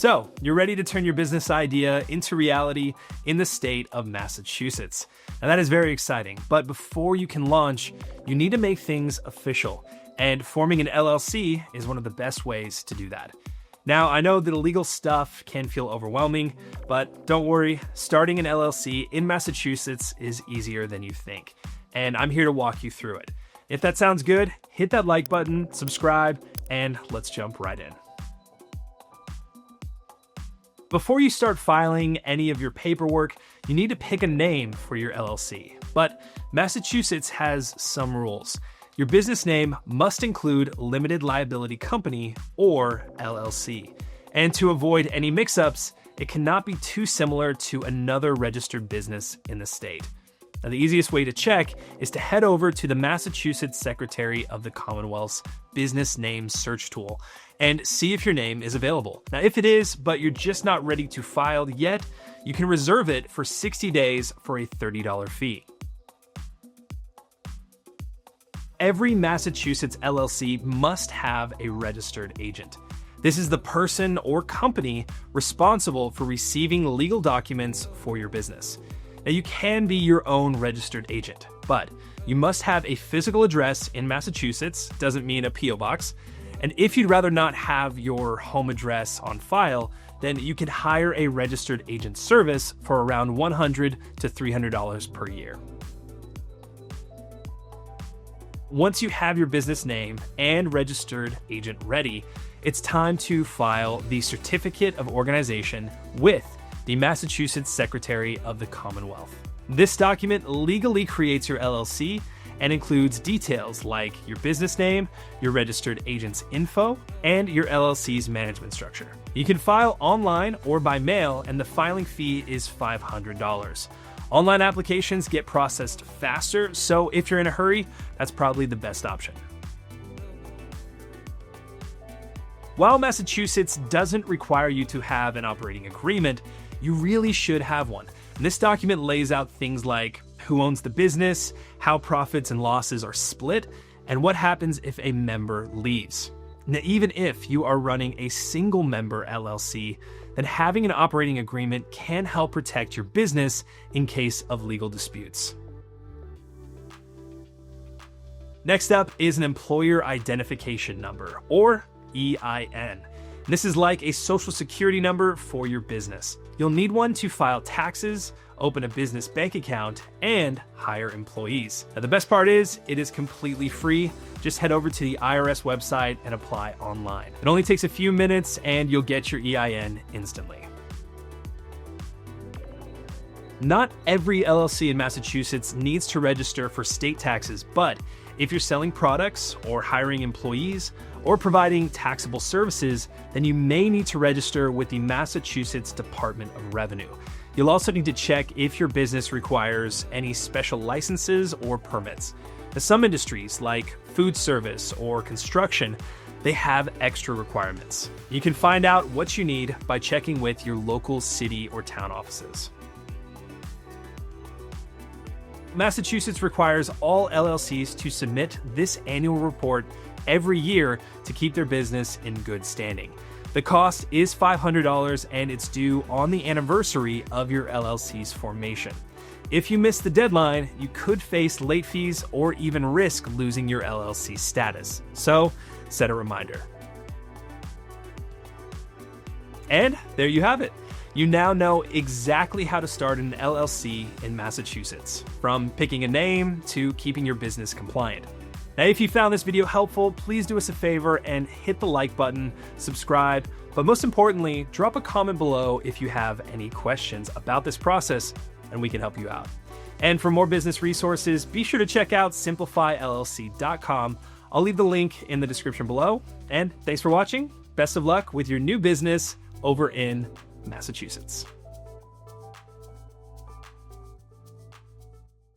So, you're ready to turn your business idea into reality in the state of Massachusetts. And that is very exciting. But before you can launch, you need to make things official. And forming an LLC is one of the best ways to do that. Now, I know that the legal stuff can feel overwhelming, but don't worry, starting an LLC in Massachusetts is easier than you think. And I'm here to walk you through it. If that sounds good, hit that like button, subscribe, and let's jump right in. Before you start filing any of your paperwork, you need to pick a name for your LLC. But Massachusetts has some rules. Your business name must include Limited Liability Company or LLC. And to avoid any mix-ups, it cannot be too similar to another registered business in the state. Now, the easiest way to check is to head over to the Massachusetts Secretary of the Commonwealth's Business Name Search tool and see if your name is available. Now, if it is, but you're just not ready to file yet, you can reserve it for 60 days for a $30 fee. Every Massachusetts LLC must have a registered agent. This is the person or company responsible for receiving legal documents for your business. Now, you can be your own registered agent, but you must have a physical address in Massachusetts, doesn't mean a P.O. box. And if you'd rather not have your home address on file, then you can hire a registered agent service for around $100 to $300 per year. Once you have your business name and registered agent ready, it's time to file the Certificate of Organization with the Massachusetts Secretary of the Commonwealth. This document legally creates your LLC and includes details like your business name, your registered agent's info, and your LLC's management structure. You can file online or by mail, and the filing fee is $500. Online applications get processed faster, so if you're in a hurry, that's probably the best option. While Massachusetts doesn't require you to have an operating agreement, you really should have one. And this document lays out things like who owns the business, how profits and losses are split, and what happens if a member leaves. Now, even if you are running a single member LLC, then having an operating agreement can help protect your business in case of legal disputes. Next up is an employer identification number, or EIN. This is like a social security number for your business. You'll need one to file taxes, open a business bank account, and hire employees. Now, the best part is it is completely free. Just head over to the IRS website and apply online. It only takes a few minutes and you'll get your EIN instantly. Not every LLC in Massachusetts needs to register for state taxes, but if you're selling products or hiring employees or providing taxable services, then you may need to register with the Massachusetts Department of Revenue. You'll also need to check if your business requires any special licenses or permits. Now, some industries, like food service or construction, they have extra requirements. You can find out what you need by checking with your local city or town offices. Massachusetts requires all LLCs to submit this annual report every year to keep their business in good standing. The cost is $500 and it's due on the anniversary of your LLC's formation. If you miss the deadline, you could face late fees or even risk losing your LLC status. So, set a reminder. And there you have it. You now know exactly how to start an LLC in Massachusetts, from picking a name to keeping your business compliant. Now, if you found this video helpful, please do us a favor and hit the like button, subscribe, but most importantly, drop a comment below if you have any questions about this process and we can help you out. And for more business resources, be sure to check out simplifyllc.com. I'll leave the link in the description below. And thanks for watching. Best of luck with your new business over in Massachusetts.